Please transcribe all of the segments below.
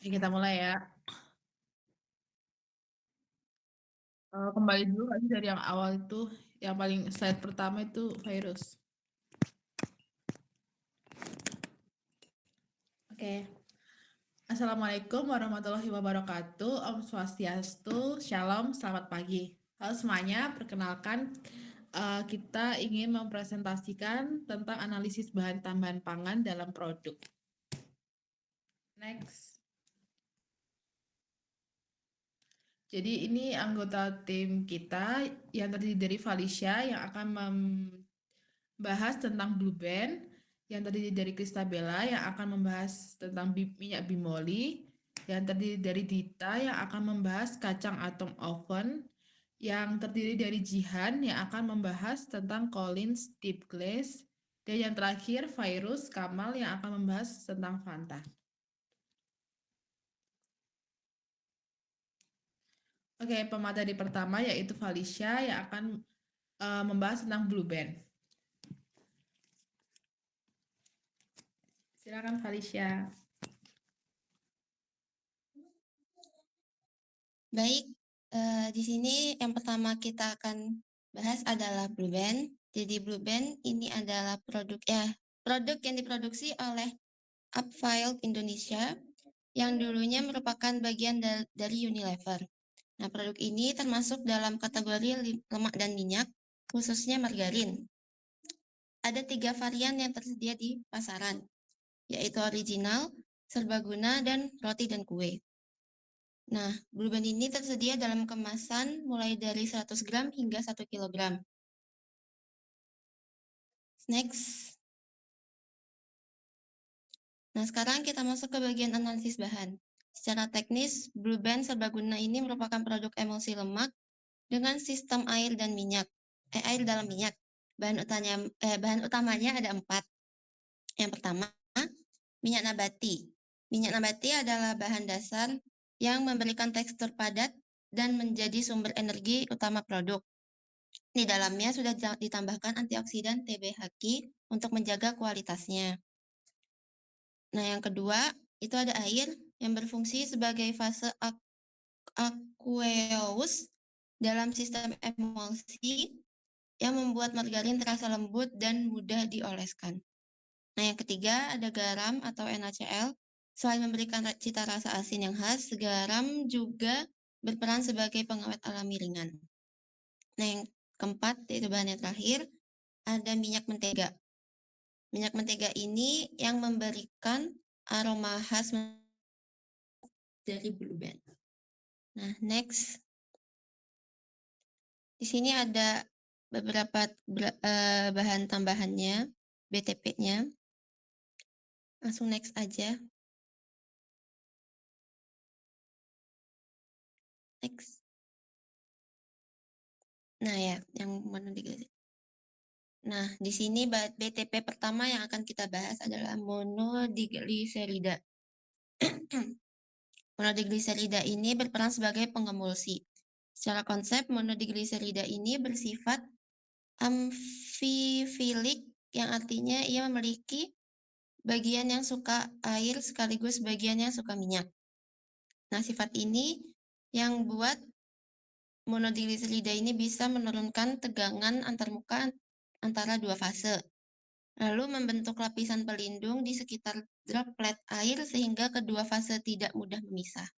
Oke, kita mulai ya. Kembali dulu nggak sih dari yang awal itu, yang paling slide pertama itu virus. Oke. Assalamualaikum warahmatullahi wabarakatuh. Om Swastiastu, Shalom, selamat pagi. Halo semuanya, perkenalkan kita ingin mempresentasikan tentang analisis bahan tambahan pangan dalam produk. Next. Jadi ini anggota tim kita yang terdiri dari Felicia yang akan membahas tentang Blue Band, yang terdiri dari Kristabella yang akan membahas tentang minyak bimoli, yang terdiri dari Dita yang akan membahas kacang atom oven, yang terdiri dari Jihan yang akan membahas tentang Collins Deep Glaze, dan yang terakhir Virus Kamal yang akan membahas tentang Fanta. Oke, pemateri pertama yaitu Felicia yang akan membahas tentang Blue Band. Silakan Felicia. Baik, di sini yang pertama kita akan bahas adalah Blue Band. Jadi Blue Band ini adalah produk yang diproduksi oleh Upfield Indonesia yang dulunya merupakan bagian dari Unilever. Nah, produk ini termasuk dalam kategori lemak dan minyak, khususnya margarin. Ada 3 varian yang tersedia di pasaran, yaitu original, serbaguna, dan roti dan kue. Nah, Blue Band ini tersedia dalam kemasan mulai dari 100 gram hingga 1 kilogram. Next. Nah, sekarang kita masuk ke bagian analisis bahan. Secara teknis, Blue Band serbaguna ini merupakan produk emulsi lemak dengan sistem air dan minyak. Air dalam minyak. Bahan utamanya ada 4. Yang pertama, minyak nabati. Minyak nabati adalah bahan dasar yang memberikan tekstur padat dan menjadi sumber energi utama produk. Di dalamnya sudah ditambahkan antioksidan TBHQ untuk menjaga kualitasnya. Nah, yang kedua, itu ada air yang berfungsi sebagai fase aqueous dalam sistem emulsi yang membuat margarin terasa lembut dan mudah dioleskan. Nah, yang ketiga ada garam atau NaCl. Selain memberikan cita rasa asin yang khas, garam juga berperan sebagai pengawet alami ringan. Nah, yang keempat, yaitu bahan yang terakhir, ada minyak mentega. Minyak mentega ini yang memberikan aroma khas dari Blue Band. Nah, next. Di sini ada beberapa bahan tambahannya, BTP-nya. Langsung next aja. Next. Nah ya, yang monodiglycerida. Nah, di sini BTP pertama yang akan kita bahas adalah monodiglycerida. Monodiglycerida ini berperan sebagai pengemulsi. Secara konsep, monodiglycerida ini bersifat amfifilik, yang artinya ia memiliki bagian yang suka air sekaligus bagian yang suka minyak. Nah, sifat ini yang buat monodiglycerida ini bisa menurunkan tegangan antarmuka antara 2 fase, lalu membentuk lapisan pelindung di sekitar droplet air sehingga kedua fase tidak mudah memisah.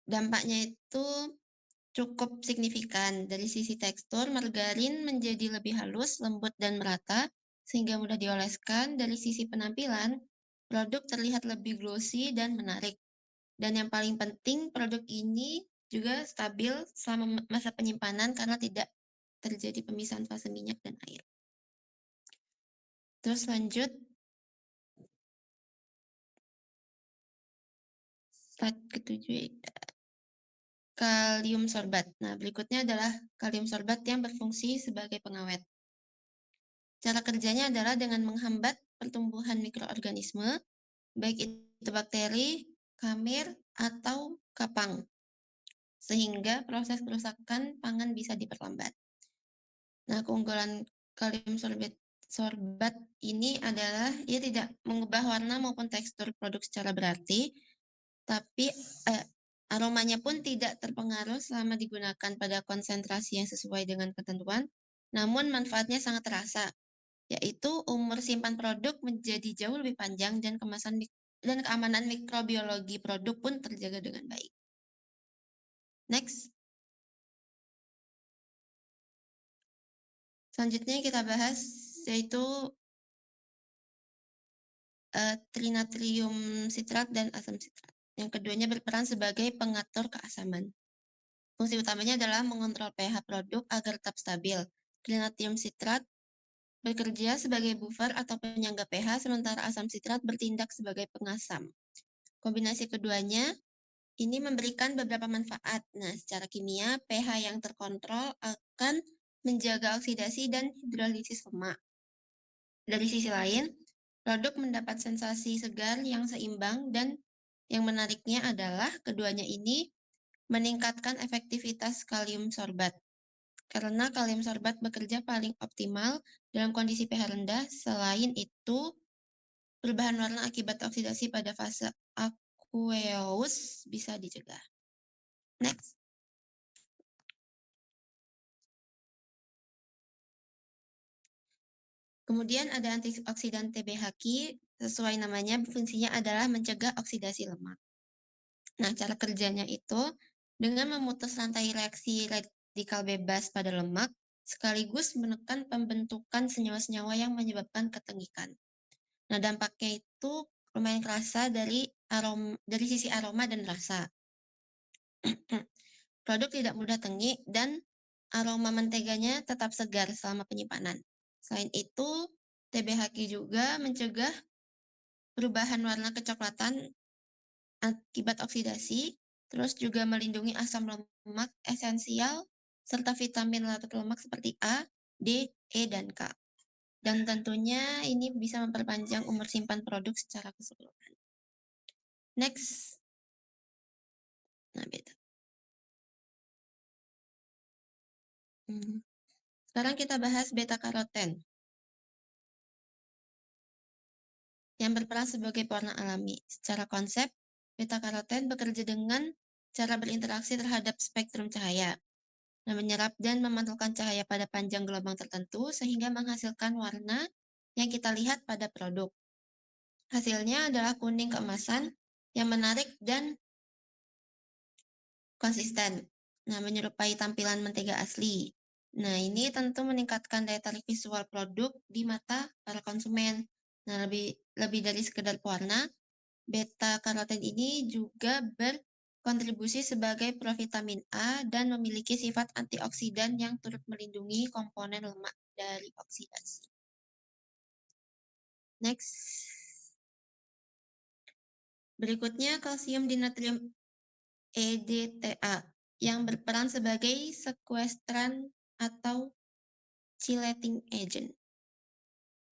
Dampaknya itu cukup signifikan. Dari sisi tekstur, margarin menjadi lebih halus, lembut, dan merata, sehingga mudah dioleskan. Dari sisi penampilan, produk terlihat lebih glossy dan menarik. Dan yang paling penting, produk ini juga stabil selama masa penyimpanan karena tidak terjadi pemisahan fase minyak dan air. Terus lanjut. Slide ke-7. Kalium sorbat. Nah, berikutnya adalah kalium sorbat yang berfungsi sebagai pengawet. Cara kerjanya adalah dengan menghambat pertumbuhan mikroorganisme, baik itu bakteri, kamir, atau kapang, sehingga proses kerusakan pangan bisa diperlambat. Nah, keunggulan kalium sorbat ini adalah ia tidak mengubah warna maupun tekstur produk secara berarti, tapi aromanya pun tidak terpengaruh selama digunakan pada konsentrasi yang sesuai dengan ketentuan, namun manfaatnya sangat terasa, yaitu umur simpan produk menjadi jauh lebih panjang dan dan keamanan mikrobiologi produk pun terjaga dengan baik. Next. Selanjutnya kita bahas yaitu trinatrium sitrat dan asam sitrat. Yang keduanya berperan sebagai pengatur keasaman. Fungsi utamanya adalah mengontrol pH produk agar tetap stabil. Trinatrium sitrat bekerja sebagai buffer atau penyangga pH, sementara asam sitrat bertindak sebagai pengasam. Kombinasi keduanya ini memberikan beberapa manfaat. Nah, secara kimia, pH yang terkontrol akan menjaga oksidasi dan hidrolisis lemak. Dari sisi lain, produk mendapat sensasi segar yang seimbang dan yang menariknya adalah keduanya ini meningkatkan efektivitas kalium sorbat. Karena kalium sorbat bekerja paling optimal dalam kondisi pH rendah, selain itu perubahan warna akibat oksidasi pada fase aqueous bisa dicegah. Next. Kemudian ada antioksidan TBHQ, sesuai namanya fungsinya adalah mencegah oksidasi lemak. Nah, cara kerjanya itu dengan memutus rantai reaksi radikal bebas pada lemak, sekaligus menekan pembentukan senyawa-senyawa yang menyebabkan ketengikan. Nah, dampaknya itu lumayan kerasa dari sisi aroma dan rasa. Produk tidak mudah tengik dan aroma menteganya tetap segar selama penyimpanan. Selain itu, TBHQ juga mencegah perubahan warna kecoklatan akibat oksidasi, terus juga melindungi asam lemak esensial serta vitamin larut lemak seperti A, D, E, dan K. Dan tentunya ini bisa memperpanjang umur simpan produk secara keseluruhan. Next. Nah, beta. Sekarang kita bahas beta karoten yang berperan sebagai pewarna alami. Secara konsep, beta karoten bekerja dengan cara berinteraksi terhadap spektrum cahaya. Nah, menyerap dan memantulkan cahaya pada panjang gelombang tertentu sehingga menghasilkan warna yang kita lihat pada produk. Hasilnya adalah kuning keemasan yang menarik dan konsisten. Nah, menyerupai tampilan mentega asli. Nah, ini tentu meningkatkan daya tarik visual produk di mata para konsumen. Nah, lebih dari sekedar pewarna, beta karoten ini juga berkontribusi sebagai provitamin A dan memiliki sifat antioksidan yang turut melindungi komponen lemak dari oksidasi. Next. Berikutnya kalsium dinatrium EDTA yang berperan sebagai sequestran atau chelating agent.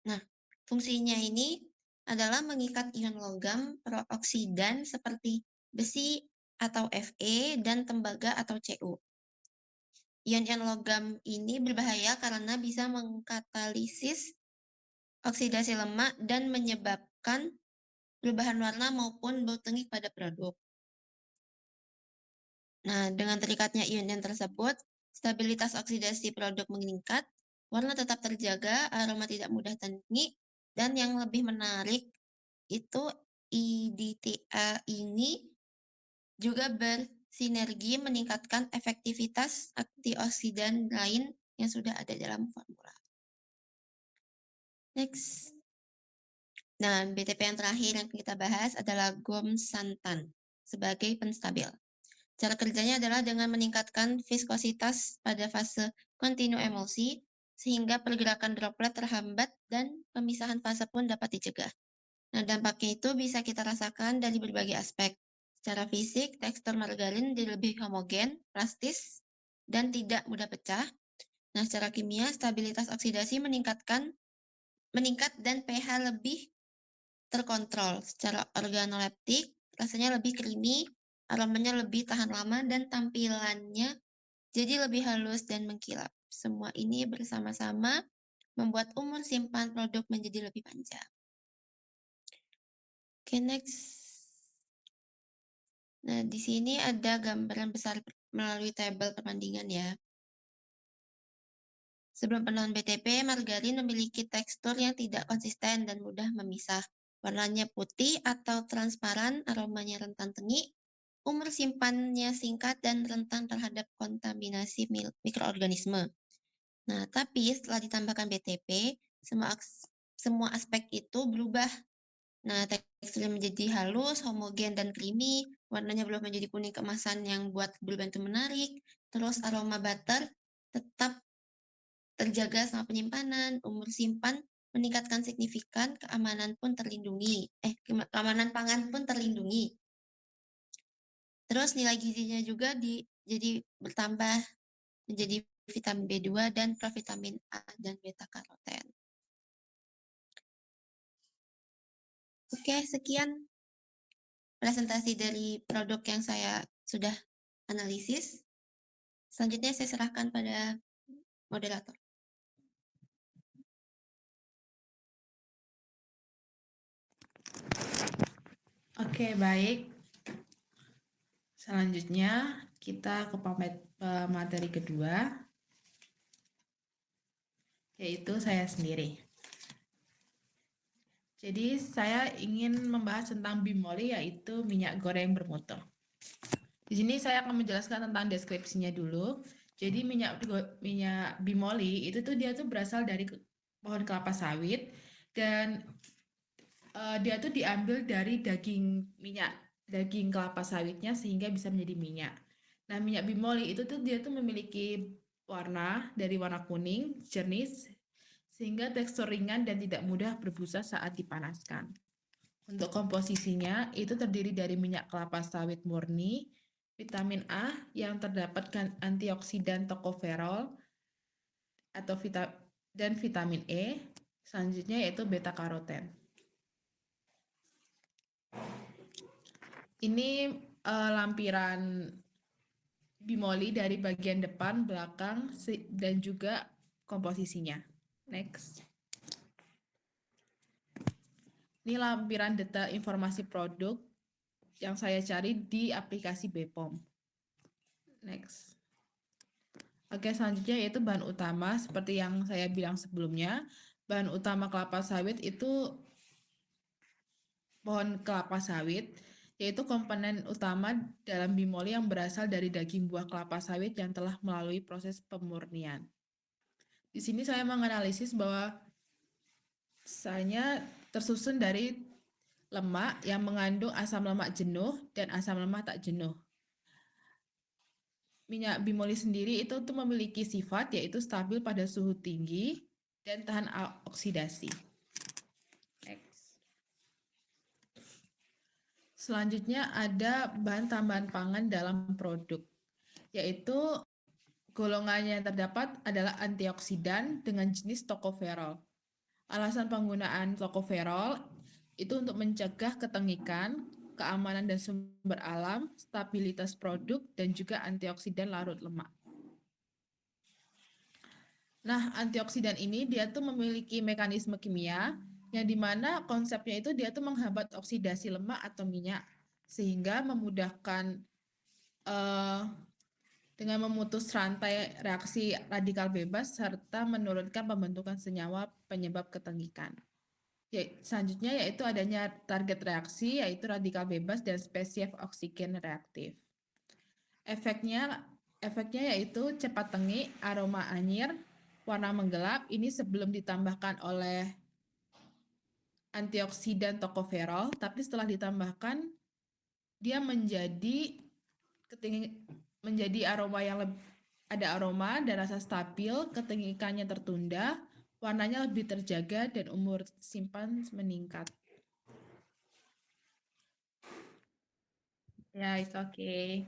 Nah, fungsinya ini adalah mengikat ion logam prooksidan seperti besi atau Fe dan tembaga atau Cu. Ion-ion logam ini berbahaya karena bisa mengkatalisis oksidasi lemak dan menyebabkan perubahan warna maupun bau tengik pada produk. Nah, dengan terikatnya ion-ion tersebut, stabilitas oksidasi produk meningkat, warna tetap terjaga, aroma tidak mudah tengik, dan yang lebih menarik itu IDTA ini juga bersinergi meningkatkan efektivitas antioksidan lain yang sudah ada dalam formula. Next. Nah, BTP yang terakhir yang kita bahas adalah gom santan sebagai penstabil. Cara kerjanya adalah dengan meningkatkan viskositas pada fase kontinu emulsi sehingga pergerakan droplet terhambat dan pemisahan fase pun dapat dicegah. Nah, dampaknya itu bisa kita rasakan dari berbagai aspek. Secara fisik, tekstur margarin jadi lebih homogen, plastis, dan tidak mudah pecah. Nah, secara kimia, stabilitas oksidasi meningkat dan pH lebih terkontrol. Secara organoleptik, rasanya lebih creamy, aromanya lebih tahan lama, dan tampilannya jadi lebih halus dan mengkilap. Semua ini bersama-sama membuat umur simpan produk menjadi lebih panjang. Oke, next. Nah, di sini ada gambaran besar melalui tabel perbandingan ya. Sebelum penahan BTP, margarin memiliki tekstur yang tidak konsisten dan mudah memisah. Warnanya putih atau transparan, aromanya rentan tengik, umur simpannya singkat dan rentan terhadap kontaminasi mikroorganisme. Nah, tapi setelah ditambahkan BTP, semua aspek itu berubah. Nah, teksturnya menjadi halus, homogen, dan creamy. Warnanya berubah menjadi kuning keemasan yang buat blueband itu menarik. Terus aroma butter tetap terjaga sama penyimpanan, umur simpan meningkatkan signifikan, keamanan pun terlindungi. Keamanan pangan pun terlindungi. Terus nilai gizinya juga jadi bertambah menjadi vitamin B2 dan provitamin A dan beta karoten. Oke, sekian presentasi dari produk yang saya sudah analisis. Selanjutnya saya serahkan pada moderator. Oke, baik. Selanjutnya kita ke materi kedua, yaitu saya sendiri. Jadi saya ingin membahas tentang bimoli, yaitu minyak goreng bermutu. Di sini saya akan menjelaskan tentang deskripsinya dulu. Jadi minyak bimoli itu tuh dia tuh berasal dari pohon kelapa sawit dan dia tuh diambil dari daging kelapa sawitnya sehingga bisa menjadi minyak. Nah, minyak bimoli itu tuh dia tuh memiliki warna dari warna kuning, jernih, sehingga tekstur ringan dan tidak mudah berbusa saat dipanaskan. Untuk komposisinya, itu terdiri dari minyak kelapa sawit murni, vitamin A yang terdapat antioksidan tokoferol atau dan vitamin E, selanjutnya yaitu beta karoten. Ini lampiran bimoli dari bagian depan, belakang, dan juga komposisinya. Next. Ini lampiran data informasi produk yang saya cari di aplikasi BPOM. Next. Oke, selanjutnya yaitu bahan utama. Seperti yang saya bilang sebelumnya, bahan utama kelapa sawit itu pohon kelapa sawit, yaitu komponen utama dalam bimoli yang berasal dari daging buah kelapa sawit yang telah melalui proses pemurnian. Di sini saya menganalisis bahwa sisanya tersusun dari lemak yang mengandung asam lemak jenuh dan asam lemak tak jenuh. Minyak bimoli sendiri itu tuh memiliki sifat yaitu stabil pada suhu tinggi dan tahan oksidasi. Next. Selanjutnya ada bahan tambahan pangan dalam produk, yaitu golongannya yang terdapat adalah antioksidan dengan jenis tokoferol. Alasan penggunaan tokoferol itu untuk mencegah ketengikan, keamanan dan sumber alam, stabilitas produk, dan juga antioksidan larut lemak. Nah, antioksidan ini dia tuh memiliki mekanisme kimia yang dimana konsepnya itu dia tuh menghambat oksidasi lemak atau minyak sehingga memudahkan dengan memutus rantai reaksi radikal bebas serta menurunkan pembentukan senyawa penyebab ketengikan. Selanjutnya yaitu adanya target reaksi yaitu radikal bebas dan spesies oksigen reaktif. Efeknya yaitu cepat tengik, aroma anyir, warna menggelap. Ini sebelum ditambahkan oleh antioksidan tokoferol, tapi setelah ditambahkan dia menjadi aroma yang ada aroma dan rasa stabil, ketengikannya tertunda, warnanya lebih terjaga dan umur simpan meningkat. Ya, it's okay.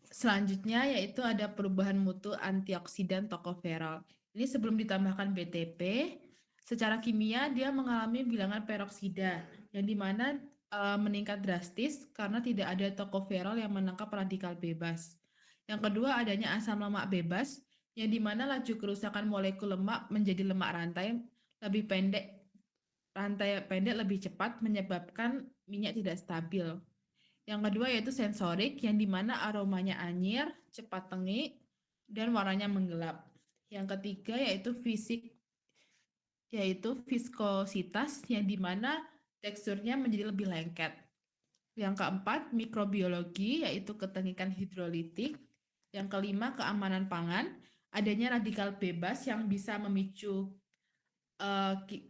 Selanjutnya yaitu ada perubahan mutu antioksidan tokoferol. Ini sebelum ditambahkan BTP, secara kimia dia mengalami bilangan peroksida yang dimana meningkat drastis karena tidak ada tokoferol yang menangkap radikal bebas. Yang kedua adanya asam lemak bebas yang dimana laju kerusakan molekul lemak menjadi lemak rantai lebih pendek, lebih cepat menyebabkan minyak tidak stabil. Yang kedua yaitu sensorik, yang dimana aromanya anyir, cepat tengik, dan warnanya menggelap. Yang ketiga yaitu fisik, yaitu viskositas, yang dimana teksturnya menjadi lebih lengket. Yang keempat, mikrobiologi, yaitu ketengikan hidrolitik. Yang kelima, keamanan pangan, adanya radikal bebas yang bisa memicu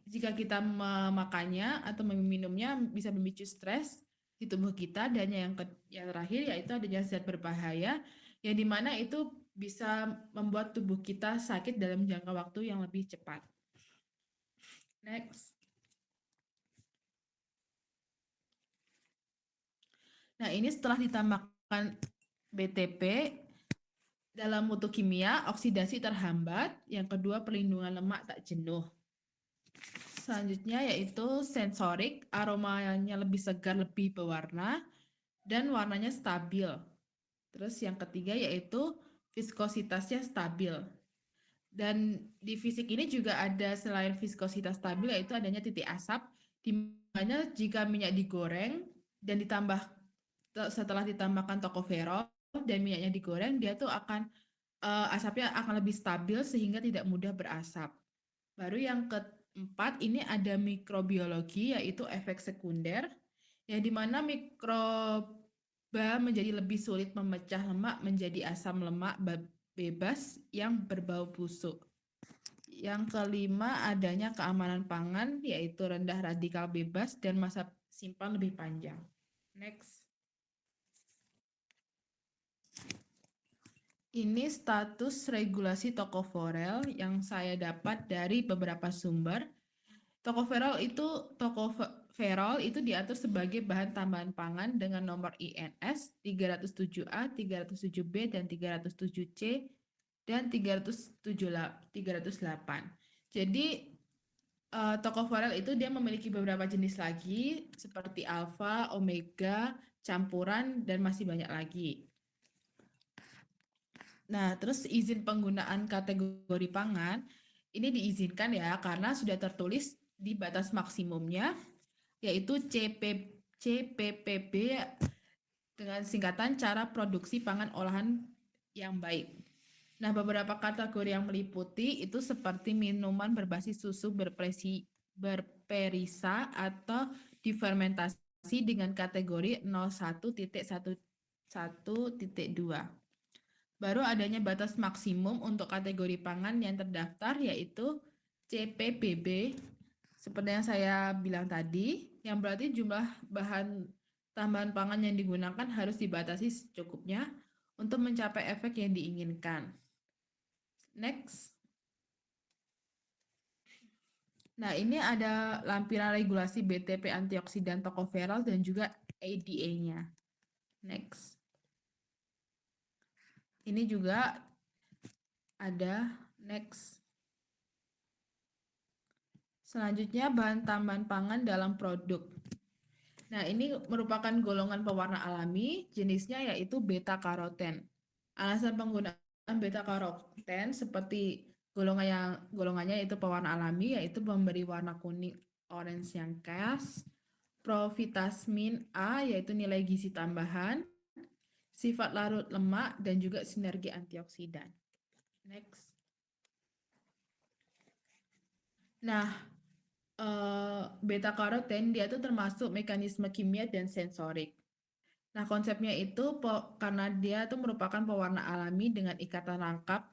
jika kita memakannya atau meminumnya bisa memicu stres di tubuh kita. Dan yang terakhir yaitu adanya zat berbahaya yang dimana itu bisa membuat tubuh kita sakit dalam jangka waktu yang lebih cepat. Next. Nah, ini setelah ditambahkan BTP dalam mutu kimia, oksidasi terhambat. Yang kedua, perlindungan lemak tak jenuh. Selanjutnya yaitu sensorik, aromanya lebih segar, lebih berwarna, dan warnanya stabil. Terus yang ketiga yaitu viskositasnya stabil. Dan di fisik ini juga ada selain viskositas stabil yaitu adanya titik asap, di mana jika minyak digoreng dan setelah ditambahkan tocopherol dan minyaknya digoreng, dia tuh akan asapnya akan lebih stabil sehingga tidak mudah berasap. Baru yang keempat ini ada mikrobiologi yaitu efek sekunder, yang dimana mikroba menjadi lebih sulit memecah lemak menjadi asam lemak bebas yang berbau busuk. Yang kelima adanya keamanan pangan yaitu rendah radikal bebas dan masa simpan lebih panjang. Next. Ini status regulasi tocopherol yang saya dapat dari beberapa sumber. Tocopherol itu diatur sebagai bahan tambahan pangan dengan nomor INS 307A, 307B, dan 307C, dan 308. Jadi tocopherol itu dia memiliki beberapa jenis lagi seperti alfa, omega, campuran, dan masih banyak lagi. Nah, terus izin penggunaan kategori pangan ini diizinkan ya karena sudah tertulis di batas maksimumnya yaitu CPPB dengan singkatan cara produksi pangan olahan yang baik. Nah, beberapa kategori yang meliputi itu seperti minuman berbasis susu berperisa atau difermentasi dengan kategori 01.11.2. Baru adanya batas maksimum untuk kategori pangan yang terdaftar yaitu CPBB seperti yang saya bilang tadi, yang berarti jumlah bahan tambahan pangan yang digunakan harus dibatasi secukupnya untuk mencapai efek yang diinginkan. Next. Nah, ini ada lampiran regulasi BTP antioksidan tocopherol dan juga ADA-nya. Next. Ini juga ada next. Selanjutnya bahan tambahan pangan dalam produk. Nah, ini merupakan golongan pewarna alami, jenisnya yaitu beta karoten. Alasan penggunaan beta karoten seperti golongannya yaitu pewarna alami yaitu memberi warna kuning orange yang khas, provitamin A yaitu nilai gizi tambahan, sifat larut lemak, dan juga sinergi antioksidan. Next. Nah, beta karoten dia tuh termasuk mekanisme kimia dan sensorik. Nah, konsepnya itu karena dia tuh merupakan pewarna alami dengan ikatan rangkap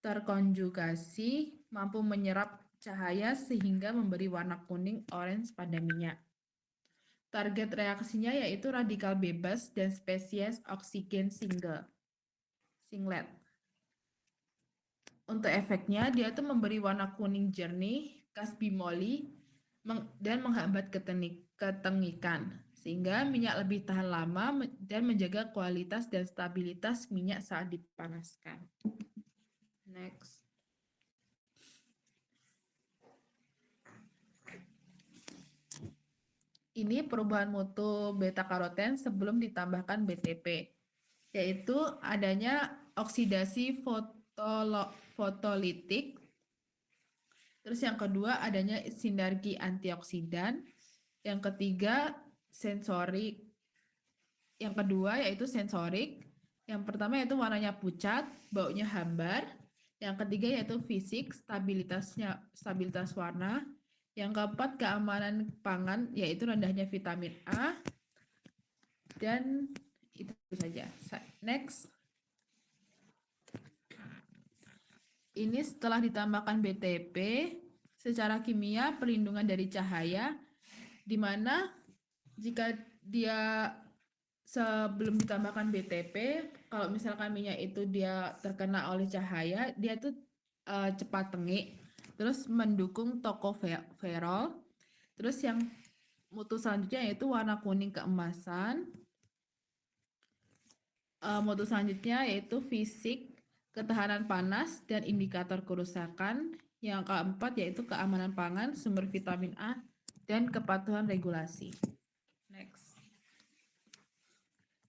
terkonjugasi mampu menyerap cahaya sehingga memberi warna kuning orange pada minyak. Target reaksinya yaitu radikal bebas dan spesies oksigen singlet. Untuk efeknya, dia tuh memberi warna kuning jernih, khas bimoli, dan menghambat ketengikan, sehingga minyak lebih tahan lama dan menjaga kualitas dan stabilitas minyak saat dipanaskan. Next. Ini perubahan mutu beta karoten sebelum ditambahkan BTP, yaitu adanya oksidasi fotolitik. Terus yang kedua adanya sinergi antioksidan. Yang ketiga sensorik. Yang kedua yaitu sensorik. Yang pertama yaitu warnanya pucat, baunya hambar. Yang ketiga yaitu fisik, stabilitas warna. Yang keempat keamanan pangan yaitu rendahnya vitamin A. Dan itu saja. Next. Ini setelah ditambahkan BTP, secara kimia perlindungan dari cahaya, di mana jika dia sebelum ditambahkan BTP, kalau misalkan minyak itu dia terkena oleh cahaya, dia tuh cepat tengik, terus mendukung tocopherol. Terus yang mutu selanjutnya yaitu warna kuning keemasan. Mutu selanjutnya yaitu fisik, ketahanan panas, dan indikator kerusakan. Yang keempat yaitu keamanan pangan, sumber vitamin A, dan kepatuhan regulasi. Next.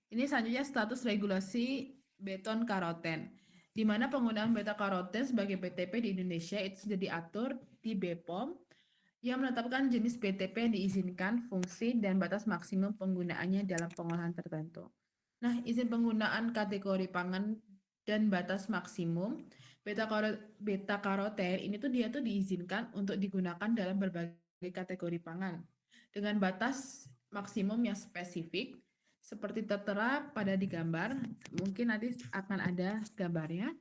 Ini selanjutnya status regulasi beton karoten, di mana penggunaan beta karoten sebagai BTP di Indonesia itu sudah diatur di BPOM yang menetapkan jenis BTP yang diizinkan, fungsi, dan batas maksimum penggunaannya dalam pengolahan tertentu. Nah, izin penggunaan kategori pangan dan batas maksimum beta karoten ini tuh dia tuh diizinkan untuk digunakan dalam berbagai kategori pangan dengan batas maksimum yang spesifik seperti tertera pada di gambar. Mungkin nanti akan ada gambarnya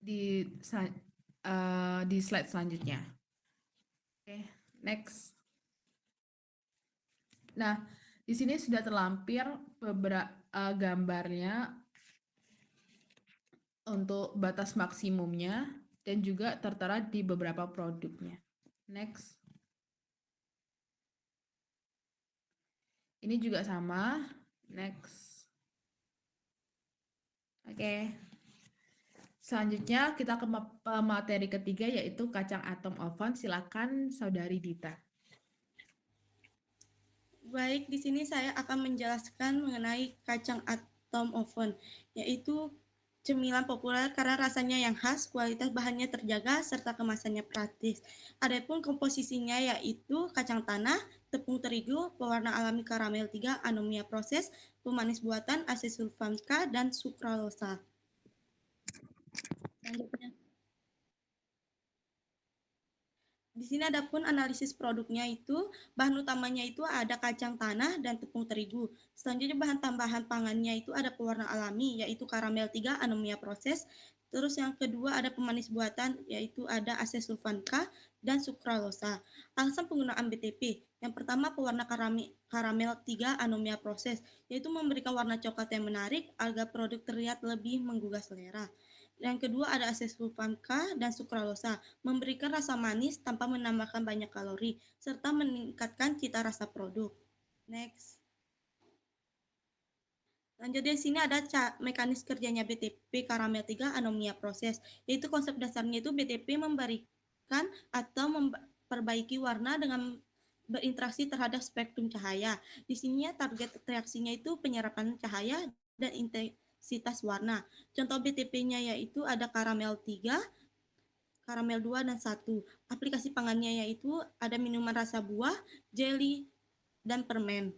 di slide selanjutnya. Oke, next. Nah, di sini sudah terlampir beberapa gambarnya untuk batas maksimumnya dan juga tertera di beberapa produknya. Next. Ini juga sama. Next. Oke. Selanjutnya kita ke materi ketiga yaitu kacang atom oven. Silakan Saudari Dita. Baik, di sini saya akan menjelaskan mengenai kacang atom oven, yaitu cemilan populer karena rasanya yang khas, kualitas bahannya terjaga, serta kemasannya praktis. Adapun komposisinya yaitu kacang tanah, tepung terigu, pewarna alami karamel 3, anomia proses, pemanis buatan, asesulfam K, dan sukralosa. Selanjutnya. Di sini ada pun analisis produknya itu, bahan utamanya itu ada kacang tanah dan tepung terigu. Selanjutnya bahan tambahan pangannya itu ada pewarna alami, yaitu karamel 3, anomia proses. Terus yang kedua ada pemanis buatan, yaitu ada asesulfan K dan sukralosa. Alasan penggunaan BTP, yang pertama pewarna karamel 3, anomia proses, yaitu memberikan warna coklat yang menarik agar produk terlihat lebih menggugah selera. Yang kedua ada asesulfam K dan sukralosa, memberikan rasa manis tanpa menambahkan banyak kalori, serta meningkatkan cita rasa produk. Next. Lanjut di sini ada mekanis kerjanya BTP karamel 3 anomia proses, yaitu konsep dasarnya itu BTP memberikan atau memperbaiki warna dengan berinteraksi terhadap spektrum cahaya. Di sini target reaksinya itu penyerapan cahaya dan intensitas warna. Contoh BTP-nya yaitu ada karamel 3, karamel 2, dan 1. Aplikasi pangannya yaitu ada minuman rasa buah, jelly, dan permen.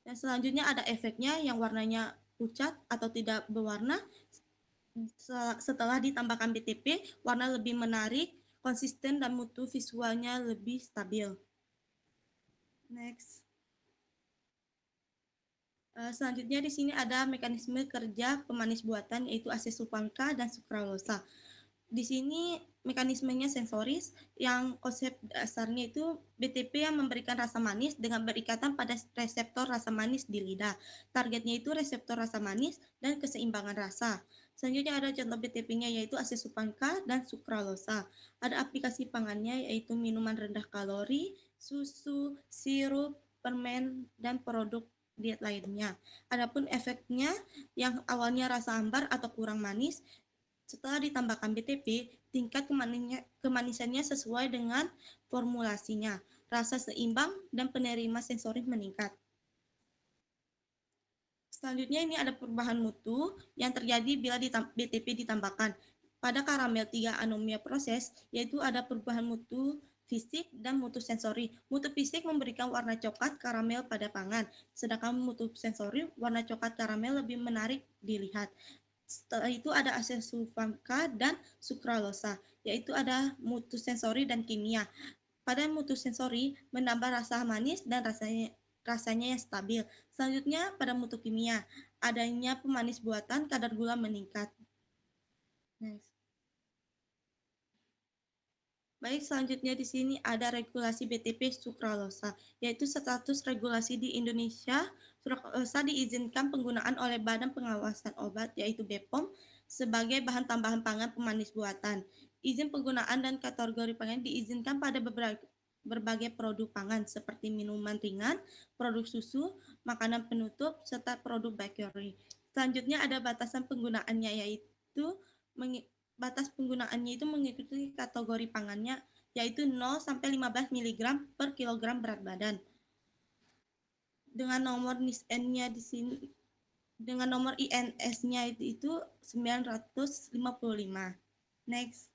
Dan selanjutnya ada efeknya yang warnanya pucat atau tidak berwarna. Setelah ditambahkan BTP, warna lebih menarik, konsisten, dan mutu visualnya lebih stabil. Next. Selanjutnya di sini ada mekanisme kerja pemanis buatan yaitu asesulfam K dan sukralosa. Di sini mekanismenya sensoris yang konsep dasarnya itu BTP yang memberikan rasa manis dengan berikatan pada reseptor rasa manis di lidah. Targetnya itu reseptor rasa manis dan keseimbangan rasa. Selanjutnya ada contoh BTP-nya yaitu asesulfam K dan sukralosa. Ada aplikasi pangannya yaitu minuman rendah kalori, susu, sirup, permen, dan produk diet lainnya. Adapun efeknya yang awalnya rasa hambar atau kurang manis, setelah ditambahkan BTP, tingkat kemanisannya sesuai dengan formulasinya, rasa seimbang dan penerima sensoris meningkat. Selanjutnya ini ada perubahan mutu yang terjadi bila BTP ditambahkan. Pada karamel 3 anomia proses, yaitu ada perubahan mutu fisik dan mutu sensori. Mutu fisik memberikan warna coklat karamel pada pangan, sedangkan mutu sensori warna coklat karamel lebih menarik dilihat. Setelah itu ada asesulfamka dan sukralosa, yaitu ada mutu sensori dan kimia. Pada mutu sensori menambah rasa manis dan rasanya yang stabil. Selanjutnya pada mutu kimia, adanya pemanis buatan, kadar gula meningkat. Next. Baik, selanjutnya di sini ada regulasi BTP sukralosa, yaitu status regulasi di Indonesia. Sukralosa diizinkan penggunaan oleh Badan Pengawasan Obat, yaitu BPOM, sebagai bahan tambahan pangan pemanis buatan. Izin penggunaan dan kategori pangan diizinkan pada berbagai produk pangan, seperti minuman ringan, produk susu, makanan penutup, serta produk bakery. Selanjutnya ada batasan penggunaannya, yaitu batas penggunaannya itu mengikuti kategori pangannya, yaitu 0 sampai 15 mg per kilogram berat badan. Dengan nomor NIS-nya di sini, dengan nomor INS-nya itu 955. Next.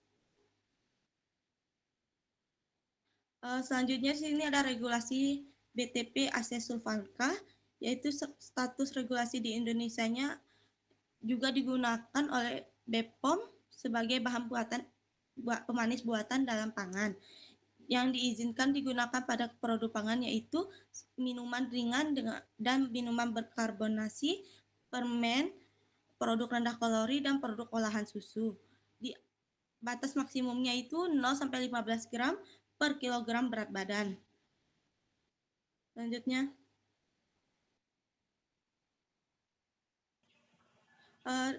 Selanjutnya di sini ada regulasi BTP asesulfalka, yaitu status regulasi di Indonesianya juga digunakan oleh BPOM sebagai bahan pemanis buatan dalam pangan. Yang diizinkan digunakan pada produk pangan yaitu minuman ringan dan minuman berkarbonasi, permen, produk rendah kalori, dan produk olahan susu. Di batas maksimumnya itu 0 sampai 15 gram per kilogram berat badan. Selanjutnya,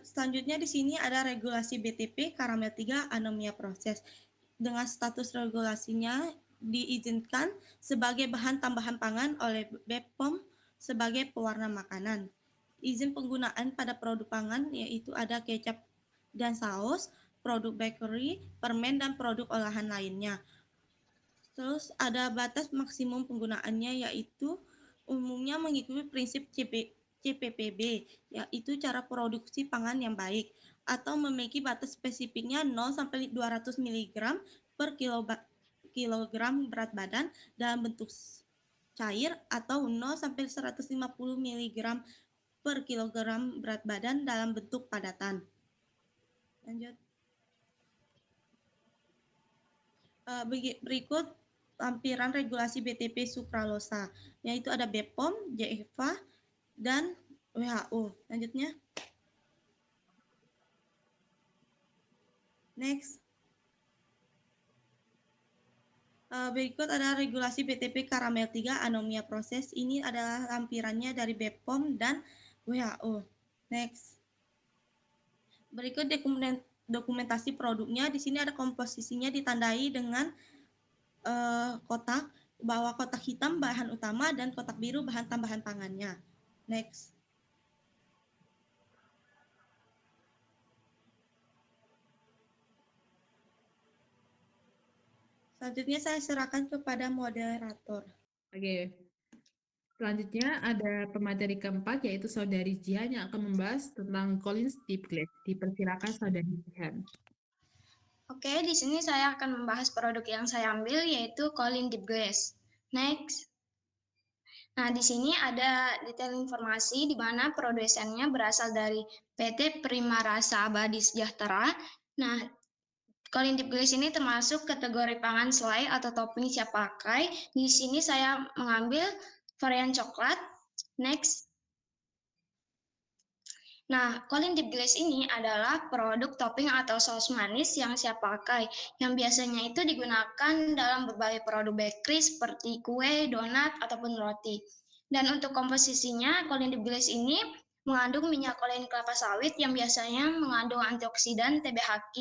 selanjutnya di sini ada regulasi BTP karamel 3 anomia proses. Dengan status regulasinya diizinkan sebagai bahan tambahan pangan oleh BPOM sebagai pewarna makanan. Izin penggunaan pada produk pangan yaitu ada kecap dan saus, produk bakery, permen, dan produk olahan lainnya. Terus ada batas maksimum penggunaannya yaitu umumnya mengikuti prinsip CPPB, yaitu cara produksi pangan yang baik, atau memiliki batas spesifiknya 0 sampai 200 mg per kilogram berat badan dalam bentuk cair atau 0 sampai 150 mg per kilogram berat badan dalam bentuk padatan. Lanjut. Berikut lampiran regulasi BTP sukralosa, yaitu ada BPOM, JEVA, dan WHO. Lanjutnya. Next. Berikut ada regulasi BTP karamel 3 anomia proses. Ini adalah lampirannya dari BPOM dan WHO. Next. Berikut dokumentasi produknya. Di sini ada komposisinya ditandai dengan kotak, bahwa kotak hitam bahan utama dan kotak biru bahan tambahan pangannya. Next. Selanjutnya saya serahkan kepada moderator. Oke. Selanjutnya ada pemateri keempat yaitu Saudari Jihan yang akan membahas tentang Collins Deep Glaze. Dipersilakan Saudari Jihan. Oke, di sini saya akan membahas produk yang saya ambil yaitu Collins Deep Glaze. Next. Nah, di sini ada detail informasi di mana produsennya berasal dari PT Prima Rasa Abadi Sejahtera. Nah, Collins Deep Glaze ini termasuk kategori pangan selai atau topping siap pakai. Di sini saya mengambil varian coklat. Next. Nah, Collins Deep Glaze ini adalah produk topping atau saus manis yang siap pakai, yang biasanya itu digunakan dalam berbagai produk bakery seperti kue, donat, ataupun roti. Dan untuk komposisinya, Collins Deep Glaze ini mengandung minyak kolen kelapa sawit yang biasanya mengandung antioksidan TBHQ.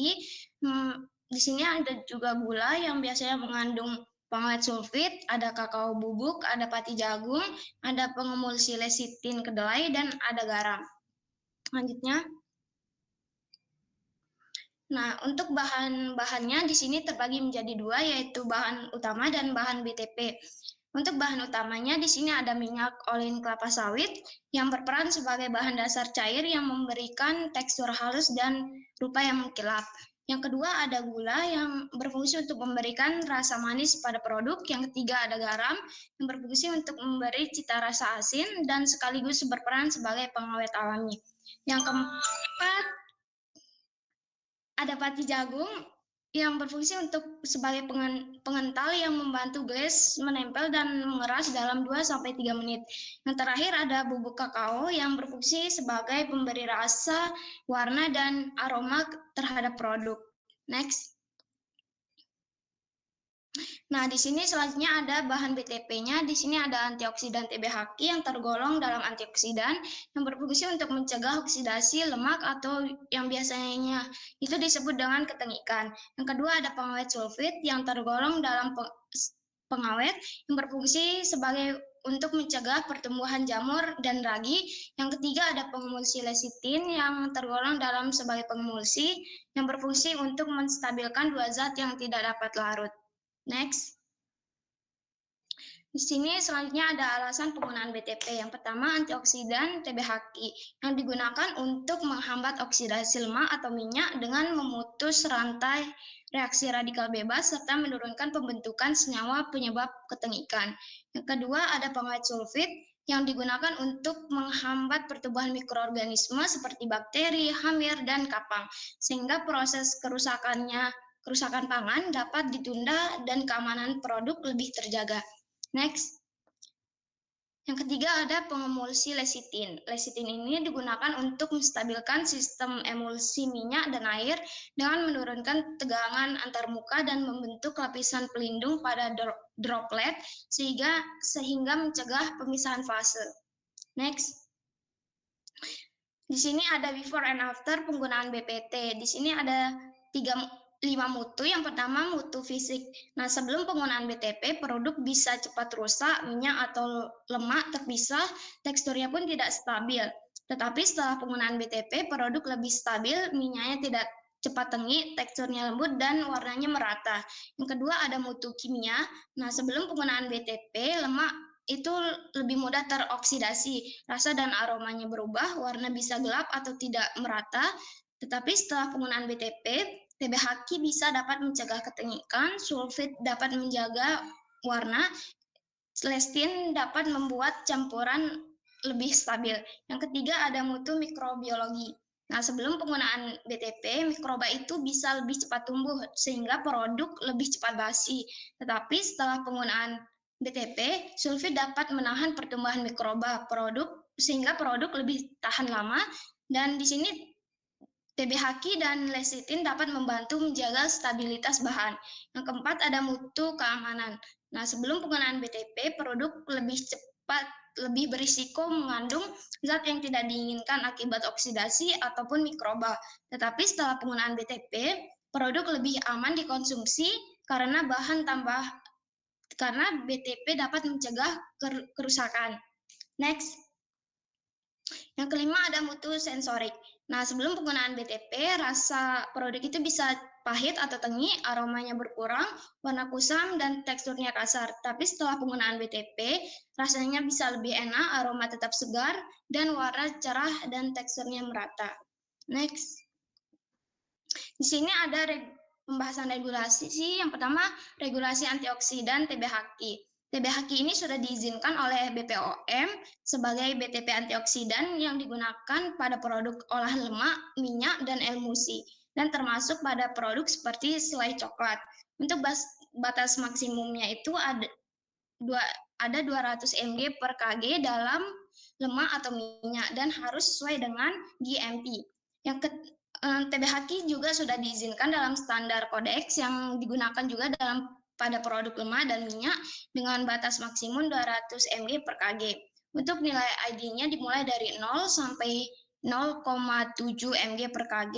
Di sini ada juga gula yang biasanya mengandung pengawet sulfit, ada kakao bubuk, ada pati jagung, ada pengemulsi lecitin kedelai, dan ada garam. Selanjutnya, nah untuk bahan-bahannya di sini terbagi menjadi dua, yaitu bahan utama dan bahan BTP. Untuk bahan utamanya di sini ada minyak olin kelapa sawit yang berperan sebagai bahan dasar cair yang memberikan tekstur halus dan rupa yang mengkilap. Yang kedua ada gula yang berfungsi untuk memberikan rasa manis pada produk. Yang ketiga ada garam yang berfungsi untuk memberi cita rasa asin dan sekaligus berperan sebagai pengawet alami. Yang keempat ada pati jagung yang berfungsi untuk sebagai pengental yang membantu glaze menempel dan mengeras dalam 2-3 menit. Yang terakhir ada bubuk kakao yang berfungsi sebagai pemberi rasa, warna, dan aroma terhadap produk. Next. Nah, di sini selanjutnya ada bahan BTP-nya. Di sini ada antioksidan TBHQ yang tergolong dalam antioksidan yang berfungsi untuk mencegah oksidasi lemak atau yang biasanya itu disebut dengan ketengikan. Yang kedua ada pengawet sulfit yang tergolong dalam pengawet yang berfungsi sebagai untuk mencegah pertumbuhan jamur dan ragi. Yang ketiga ada pengemulsi lecitin yang tergolong dalam sebagai pengemulsi yang berfungsi untuk menstabilkan dua zat yang tidak dapat larut. Next. Di sini selanjutnya ada alasan penggunaan BTP. Yang pertama, antioksidan TBHQ yang digunakan untuk menghambat oksidasi lemak atau minyak dengan memutus rantai reaksi radikal bebas serta menurunkan pembentukan senyawa penyebab ketengikan. Yang kedua, ada pengawet sulfit yang digunakan untuk menghambat pertumbuhan mikroorganisme seperti bakteri, hamir, dan kapang, sehingga proses kerusakan pangan dapat ditunda dan keamanan produk lebih terjaga. Next. Yang ketiga ada pengemulsi lecitin. Lecitin ini digunakan untuk menstabilkan sistem emulsi minyak dan air dengan menurunkan tegangan antarmuka dan membentuk lapisan pelindung pada droplet sehingga mencegah pemisahan fase. Next. Di sini ada before and after penggunaan BPT. Di sini ada 5 mutu. Yang pertama mutu fisik. Nah, sebelum penggunaan BTP, produk bisa cepat rusak, minyak atau lemak terpisah, teksturnya pun tidak stabil. Tetapi setelah penggunaan BTP, produk lebih stabil, minyaknya tidak cepat tengik, teksturnya lembut, dan warnanya merata. Yang kedua ada mutu kimia. Nah, sebelum penggunaan BTP, lemak itu lebih mudah teroksidasi, rasa dan aromanya berubah, warna bisa gelap atau tidak merata. Tetapi setelah penggunaan BTP, TBHQ bisa dapat mencegah ketengikan, sulfit dapat menjaga warna, lectin dapat membuat campuran lebih stabil. Yang ketiga ada mutu mikrobiologi. Nah, sebelum penggunaan BTP, mikroba itu bisa lebih cepat tumbuh sehingga produk lebih cepat basi. Tetapi setelah penggunaan BTP, sulfit dapat menahan pertumbuhan mikroba sehingga produk lebih tahan lama. Dan di sini TBHQ dan lecitin dapat membantu menjaga stabilitas bahan. Yang keempat ada mutu keamanan. Nah, sebelum penggunaan BTP, produk lebih berisiko mengandung zat yang tidak diinginkan akibat oksidasi ataupun mikroba. Tetapi setelah penggunaan BTP, produk lebih aman dikonsumsi karena BTP dapat mencegah kerusakan. Next. Yang kelima ada mutu sensorik. Nah, sebelum penggunaan BTP, rasa produk itu bisa pahit atau tengik, aromanya berkurang, warna kusam, dan teksturnya kasar. Tapi setelah penggunaan BTP, rasanya bisa lebih enak, aroma tetap segar, dan warna cerah dan teksturnya merata. Next. Di sini ada pembahasan regulasi sih. Yang pertama, regulasi antioksidan TBHQ. TBHQ ini sudah diizinkan oleh BPOM sebagai BTP antioksidan yang digunakan pada produk olahan lemak, minyak, dan emulsi, dan termasuk pada produk seperti selai coklat. Untuk batas maksimumnya itu ada 200 mg per kg dalam lemak atau minyak dan harus sesuai dengan GMP. Yang TBHQ juga sudah diizinkan dalam standar kodeks yang digunakan juga pada produk lemak dan minyak dengan batas maksimum 200 mg per kg. Untuk nilai ID-nya dimulai dari 0 sampai 0,7 mg per kg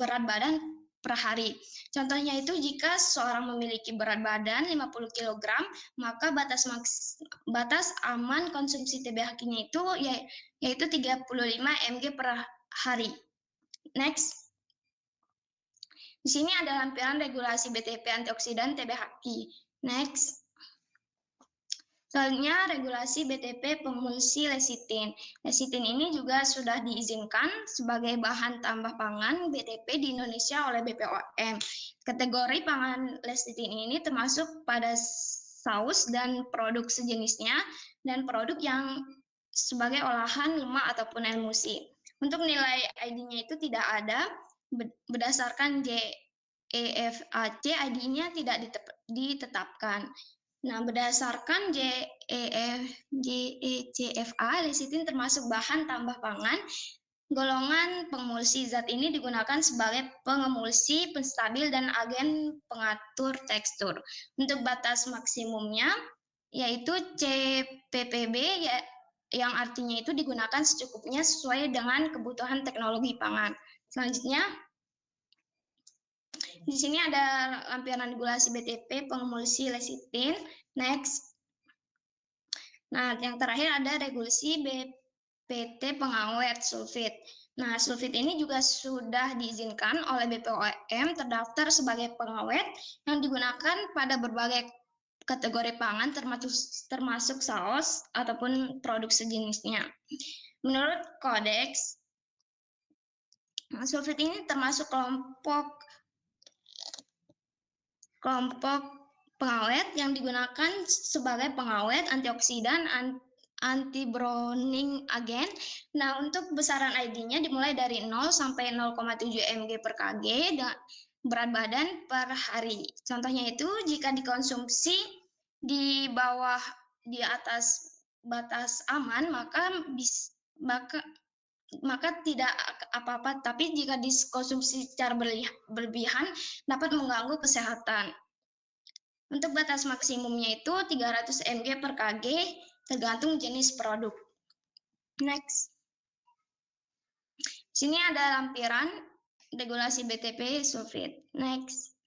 berat badan per hari. Contohnya itu jika seseorang memiliki berat badan 50 kg, maka batas aman konsumsi TBHQ-nya itu yaitu 35 mg per hari. Next. Di sini ada lampiran regulasi BTP antioksidan TBHQ. Next. Selanjutnya, regulasi BTP pengemulsi lecitin. Lecitin ini juga sudah diizinkan sebagai bahan tambah pangan BTP di Indonesia oleh BPOM. Kategori pangan lecitin ini termasuk pada saus dan produk sejenisnya dan produk yang sebagai olahan lemak ataupun emulsi. Untuk nilai ID-nya itu tidak ada, berdasarkan JEFAC ID-nya tidak ditetapkan. Nah, berdasarkan JECFA, lecitin termasuk bahan tambah pangan. Golongan pengemulsi. Zat ini digunakan sebagai pengemulsi, penstabil, dan agen pengatur tekstur. Untuk batas maksimumnya, yaitu CPPB, yang artinya itu digunakan secukupnya sesuai dengan kebutuhan teknologi pangan. Selanjutnya, di sini ada lampiran regulasi BTP pengemulsi lecitin. Next. Nah, yang terakhir ada regulasi BPT pengawet sulfit. Nah, sulfit ini juga sudah diizinkan oleh BPOM terdaftar sebagai pengawet yang digunakan pada berbagai kategori pangan termasuk saus ataupun produk sejenisnya. Menurut kodeks, sulfit ini termasuk kelompok pengawet yang digunakan sebagai pengawet, antioksidan, anti-browning agent. Nah, untuk besaran ID-nya dimulai dari 0 sampai 0,7 mg per kg berat badan per hari. Contohnya itu jika dikonsumsi di atas batas aman maka tidak apa-apa, tapi jika dikonsumsi secara berlebihan dapat mengganggu kesehatan. Untuk batas maksimumnya itu 300 mg per kg tergantung jenis produk. Next. Sini ada lampiran regulasi BTP sulfit. Next.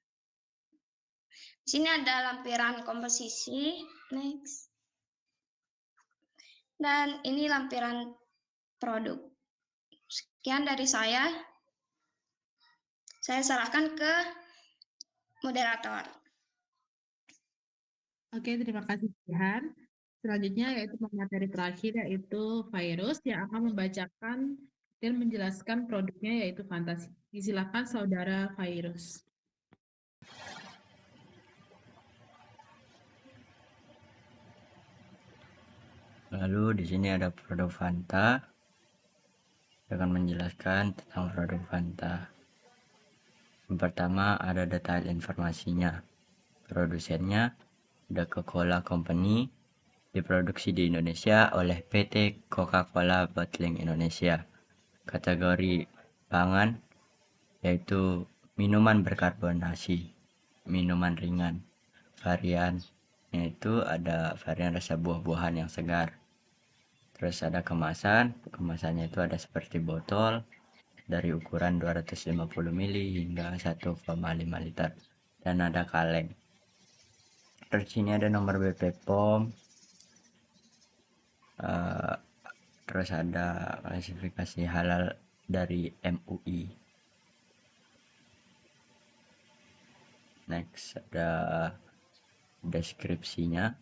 Sini ada lampiran komposisi. Next. Dan ini lampiran produk. Sekian dari saya. Saya serahkan ke moderator. Oke, terima kasih Jihan. Selanjutnya yaitu materi terakhir yaitu virus yang akan membacakan dan menjelaskan produknya yaitu Fantasi. Silakan saudara Virus. Lalu di sini ada produk Fanta. Saya akan menjelaskan tentang produk Fanta. Yang pertama ada detail informasinya. Produsennya The Coca-Cola Company, diproduksi di Indonesia oleh PT Coca-Cola Bottling Indonesia. Kategori pangan yaitu minuman berkarbonasi, minuman ringan. Varian yaitu ada varian rasa buah-buahan yang segar. Terus ada kemasannya itu ada seperti botol dari ukuran 250 ml hingga 1,5 liter, dan ada kaleng. Terus ini ada nomor BPOM, terus ada klasifikasi halal dari MUI. Next ada deskripsinya.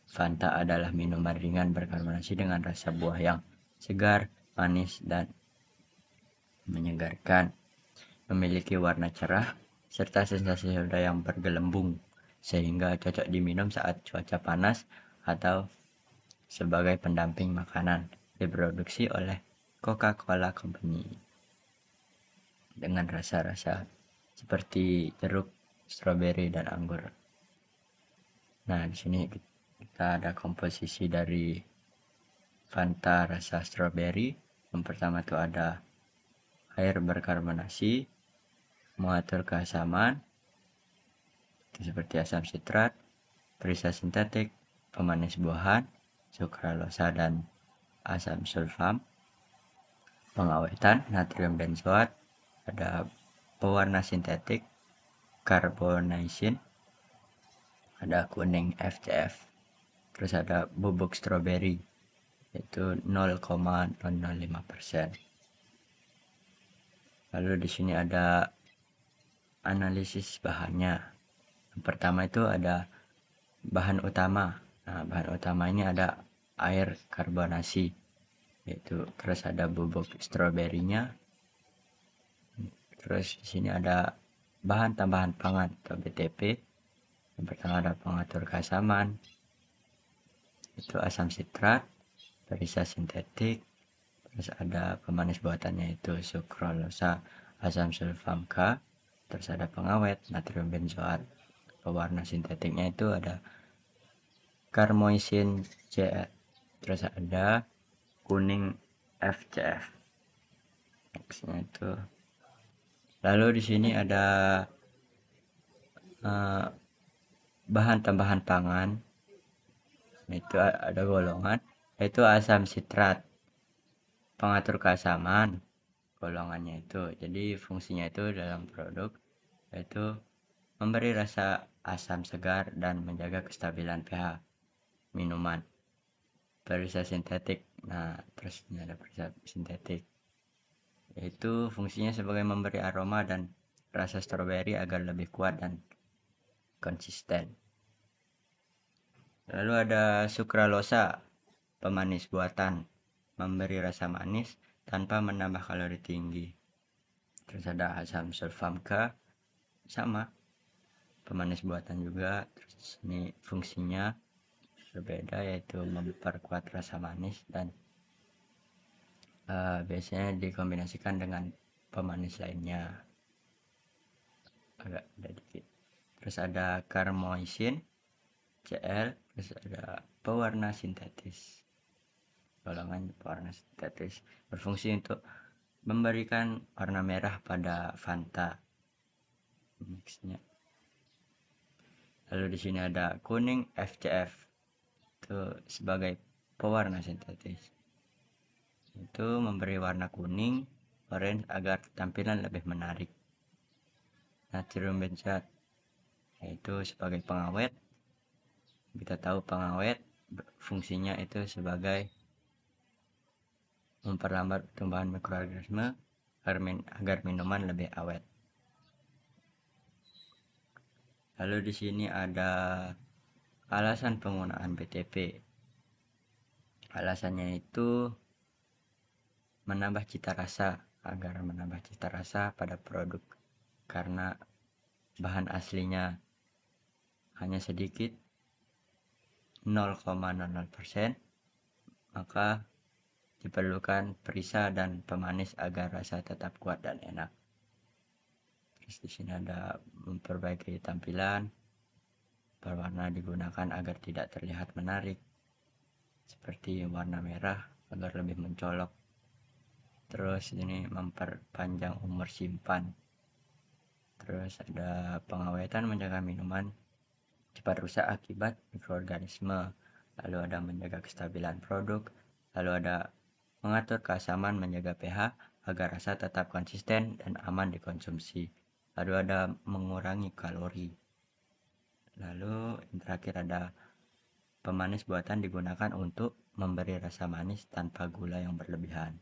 Fanta adalah minuman ringan berkarbonasi dengan rasa buah yang segar, manis, dan menyegarkan. Memiliki warna cerah serta sensasi soda yang bergelembung, sehingga cocok diminum saat cuaca panas atau sebagai pendamping makanan. Diproduksi oleh Coca-Cola Company dengan rasa-rasa seperti jeruk, stroberi, dan anggur. Nah, di sini kita ada komposisi dari Fanta rasa stroberi. Yang pertama itu ada air berkarbonasi, mengatur keasaman, seperti asam sitrat, perisa sintetik, pemanis buahan, sukralosa, dan asam sulfam. Pengawetan, natrium benzoat, ada pewarna sintetik, carbonizing, ada kuning FCF. Terus ada bubuk stroberi, yaitu 0,005%. Lalu di sini ada analisis bahannya. Yang pertama itu ada bahan utama, Nah, bahan utama ini ada air karbonasi, terus ada bubuk stroberinya. Terus di sini ada bahan tambahan pangan atau BTP. Yang pertama ada pengatur keasaman, itu asam sitrat, perisa sintetik. Terus ada pemanis buatannya itu sukrosa, asam sulfam K. Terus ada pengawet natrium benzoat. Pewarna sintetiknya itu ada karmoisin CL. Terus ada kuning FCF. Nextnya itu. Lalu di sini ada bahan tambahan pangan. Itu ada golongan yaitu asam sitrat, pengatur keasaman golongannya itu. Jadi fungsinya itu dalam produk yaitu memberi rasa asam segar dan menjaga kestabilan pH minuman. Perisa sintetik. Nah, terus ini ada perisa sintetik. Yaitu fungsinya sebagai memberi aroma dan rasa stroberi agar lebih kuat dan konsisten. Lalu ada sukralosa, pemanis buatan, memberi rasa manis tanpa menambah kalori tinggi. Terus ada asam sulfam K, sama, pemanis buatan juga. Terus ini fungsinya berbeda, yaitu memperkuat rasa manis dan biasanya dikombinasikan dengan pemanis lainnya. Agak ada dikit. Terus ada karmoisin CL, terus ada pewarna sintetis. Golongan pewarna sintetis berfungsi untuk memberikan warna merah pada Fanta mixnya. Lalu di sini ada kuning FCF, itu sebagai pewarna sintetis. Itu memberi warna kuning, orange agar tampilan lebih menarik. Natrium benzoat, yaitu sebagai pengawet. Kita tahu pengawet fungsinya itu sebagai memperlambat pertumbuhan mikroorganisme agar minuman lebih awet. Lalu di sini ada alasan penggunaan BTP. Alasannya itu menambah cita rasa, agar menambah cita rasa pada produk, karena bahan aslinya hanya sedikit 0,00%, maka diperlukan perisa dan pemanis agar rasa tetap kuat dan enak. Terus di sini ada memperbaiki tampilan, berwarna digunakan agar tidak terlihat menarik, seperti warna merah agar lebih mencolok. Terus ini memperpanjang umur simpan. Terus ada pengawetan, menjaga minuman cepat rusak akibat mikroorganisme. Lalu ada menjaga kestabilan produk. Lalu ada mengatur keasaman, menjaga pH agar rasa tetap konsisten dan aman dikonsumsi. Lalu ada mengurangi kalori. Lalu yang terakhir ada pemanis buatan, digunakan untuk memberi rasa manis tanpa gula yang berlebihan.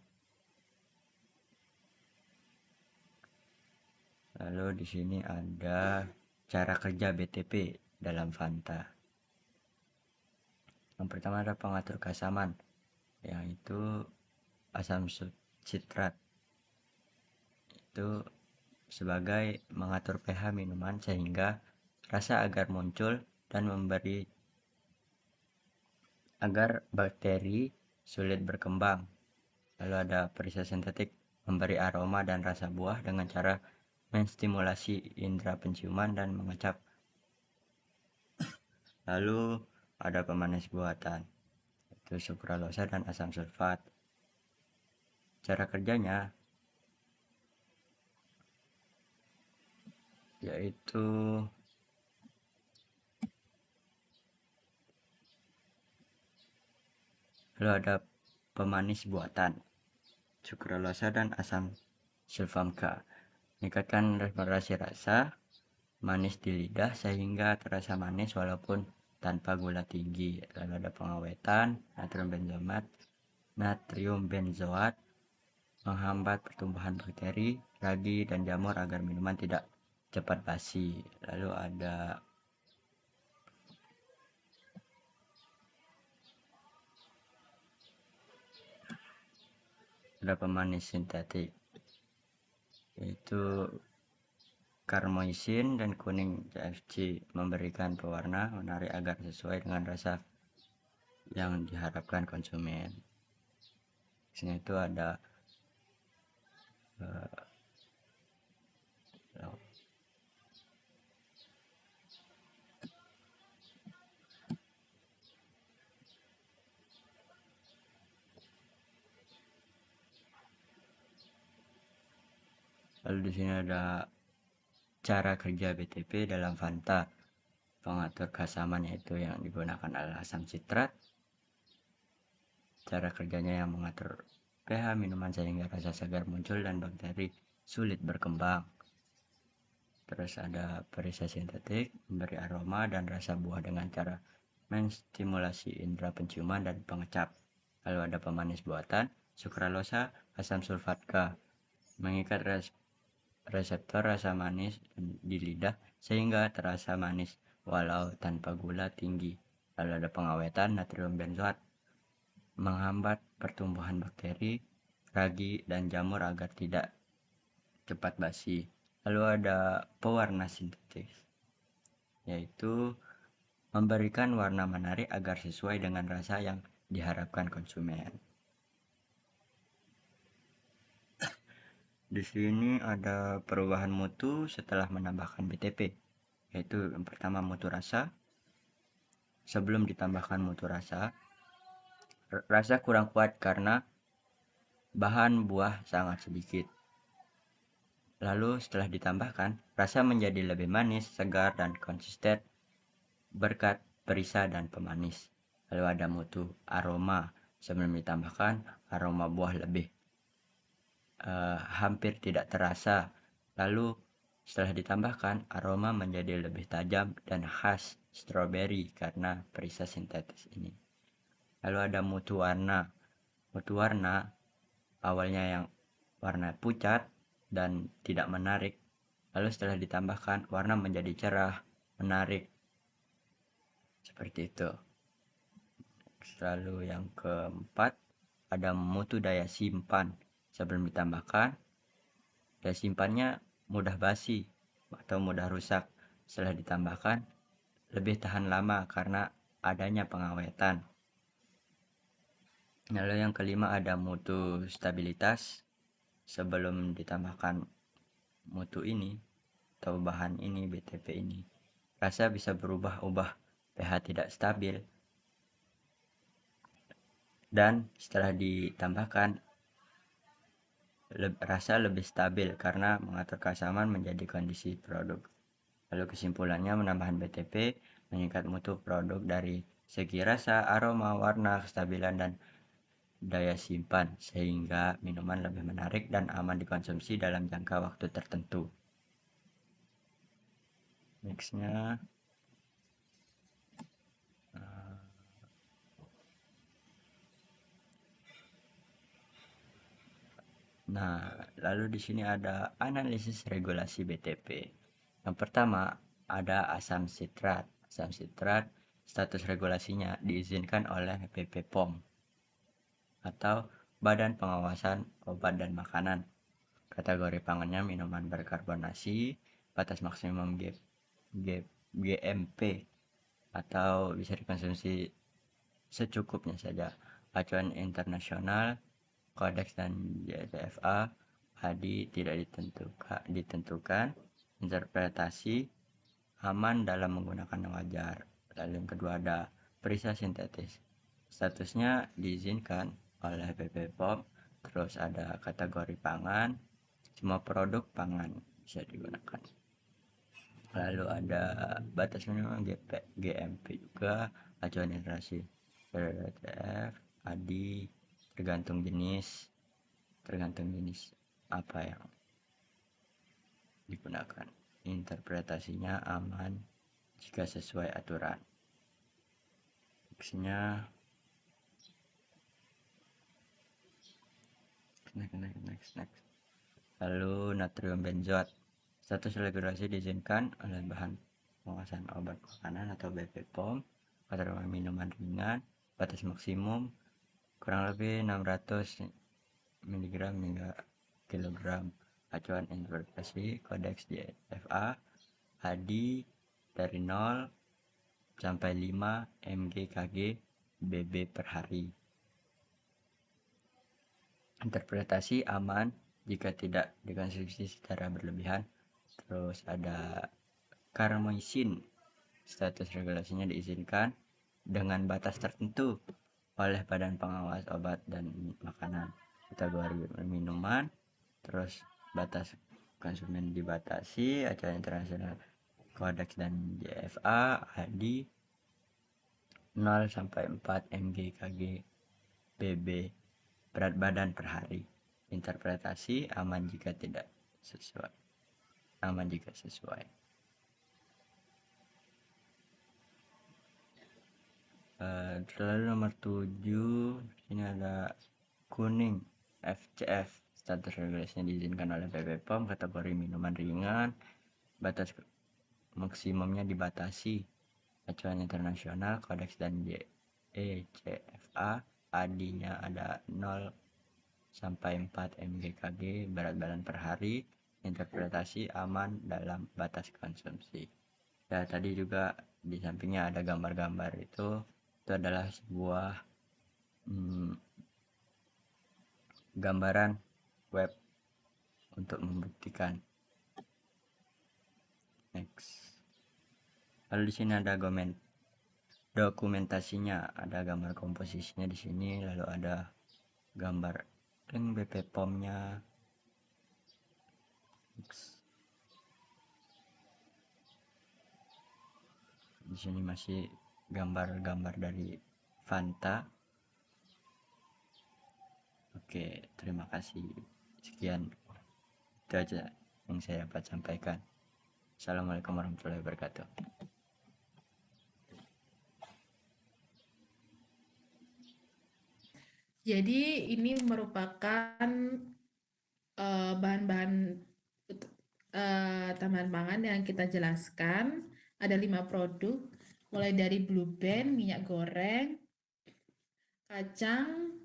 Lalu di sini ada cara kerja BTP dalam Fanta. Yang pertama ada pengatur keasaman, yaitu asam sitrat. Itu sebagai mengatur pH minuman sehingga rasa agar muncul dan memberi agar bakteri sulit berkembang. Lalu ada perisa sintetik, memberi aroma dan rasa buah dengan cara menstimulasi indera penciuman dan mengecap. Lalu ada pemanis buatan, itu sukralosa dan asam sulfat. Cara kerjanya yaitu lalu ada pemanis buatan, sukralosa dan asam sulfam K, meningkatkan responasi rasa manis di lidah sehingga terasa manis walaupun tanpa gula tinggi. Lalu ada pengawetan, natrium benzoat menghambat pertumbuhan bakteri, ragi dan jamur agar minuman tidak cepat basi. Lalu ada ada pemanis sintetik, yaitu karmoisin dan kuning CFC, memberikan pewarna menarik agar sesuai dengan rasa yang diharapkan konsumen. Di sini itu ada lalu di sini ada cara kerja BTP dalam Fanta. Pengatur keasaman yaitu yang digunakan adalah asam sitrat. Cara kerjanya yang mengatur pH minuman sehingga rasa segar muncul dan bakteri sulit berkembang. Terus ada perisa sintetik, memberi aroma dan rasa buah dengan cara menstimulasi indera penciuman dan pengecap. Lalu ada pemanis buatan, sukralosa, asam sulfat K, mengikat reseptor rasa manis di lidah sehingga terasa manis walau tanpa gula tinggi. Lalu ada pengawetan, natrium benzoat, menghambat pertumbuhan bakteri, ragi, dan jamur agar tidak cepat basi. Lalu ada pewarna sintetis, yaitu memberikan warna menarik agar sesuai dengan rasa yang diharapkan konsumen. Di sini ada perubahan mutu setelah menambahkan BTP, yaitu yang pertama mutu rasa. Sebelum ditambahkan mutu rasa, rasa kurang kuat karena bahan buah sangat sedikit. Lalu setelah ditambahkan, rasa menjadi lebih manis, segar, dan konsisten berkat perisa dan pemanis. Lalu ada mutu aroma. Sebelum ditambahkan, aroma buah lebih hampir tidak terasa. Lalu setelah ditambahkan, aroma menjadi lebih tajam dan khas stroberi karena perisa sintetis ini. Lalu ada mutu warna. Mutu warna awalnya yang warna pucat dan tidak menarik. Lalu setelah ditambahkan, warna menjadi cerah, menarik. Seperti itu. Lalu yang keempat, ada mutu daya simpan. Sebelum ditambahkan, daya simpannya mudah basi atau mudah rusak. Setelah ditambahkan, lebih tahan lama karena adanya pengawetan. Lalu yang kelima ada mutu stabilitas. Sebelum ditambahkan mutu ini atau bahan ini, BTP ini, rasa bisa berubah-ubah, pH tidak stabil, dan setelah ditambahkan rasa lebih stabil karena mengatur keasaman menjadi kondisi produk. Lalu kesimpulannya, menambahkan BTP meningkat mutu produk dari segi rasa, aroma, warna, kestabilan, dan daya simpan sehingga minuman lebih menarik dan aman dikonsumsi dalam jangka waktu tertentu. Nextnya lalu di sini ada analisis regulasi BTP. Yang pertama ada asam sitrat. Asam sitrat status regulasinya diizinkan oleh BP POM atau Badan Pengawasan Obat dan Makanan. Kategori pangannya minuman berkarbonasi, batas maksimum GMP atau bisa dikonsumsi secukupnya saja. Acuan internasional, kodeks dan JSFA, HADI tidak ditentukan, interpretasi aman dalam menggunakan yang wajar. Lalu yang kedua ada perisa sintetis. Statusnya diizinkan oleh BP POM. Terus ada kategori pangan, semua produk pangan bisa digunakan. Lalu ada batas minimum GMP juga, acuan internasi WWF, ADI, tergantung jenis apa yang digunakan. Interpretasinya aman jika sesuai aturan. Next. Lalu natrium benzoat. Status regulasi diizinkan oleh Badan Pengawasan Obat Makanan atau BP POM. Kategori minuman ringan, batas maksimum kurang lebih 600 miligram hingga kilogram. Acuan interpretasi kodeks JFA ADI dari 0 sampai 5 mg/kg BB per hari. Interpretasi aman jika tidak dikonsumsi secara berlebihan. Terus ada karmoisin, status regulasinya diizinkan dengan batas tertentu oleh Badan Pengawas Obat dan Makanan, kategori minuman. Terus batas konsumen dibatasi, acuan internasional kodeks dan JFA ADI 0 sampai 4 mg/kg BB berat badan per hari. Interpretasi aman jika tidak sesuai, aman jika sesuai. Lalu nomor 7, ini ada kuning FCF, status regulasinya diizinkan oleh BPOM, kategori minuman ringan, batas maksimumnya dibatasi, acuan internasional kodeks dan JECFA ADI-nya ada 0 sampai 4 mg/kg berat badan per hari. Interpretasi aman dalam batas konsumsi. Dan tadi juga di sampingnya ada gambar-gambar itu adalah sebuah gambaran web untuk membuktikan. Next. Lalu di sini ada dokumentasinya, ada gambar komposisinya di sini, lalu ada gambar link BPOM-nya. Di sini masih gambar-gambar dari Fanta. Oke, terima kasih. Sekian, itu aja yang saya dapat sampaikan. Assalamualaikum warahmatullahi wabarakatuh. Jadi ini merupakan bahan-bahan tambahan pangan yang kita jelaskan. Ada 5 produk, mulai dari Blue Band, minyak goreng, kacang,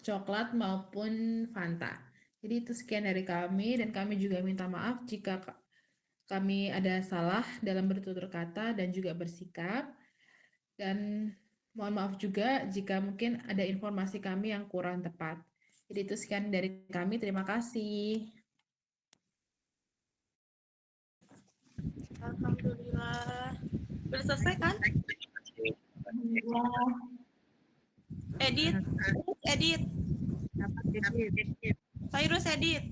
coklat maupun Fanta. Jadi itu sekian dari kami, dan kami juga minta maaf jika kami ada salah dalam bertutur kata dan juga bersikap. Dan mohon maaf juga jika mungkin ada informasi kami yang kurang tepat. Jadi itu sekian dari kami, terima kasih. Alhamdulillah. Udah selesai kan? Edit. Virus edit.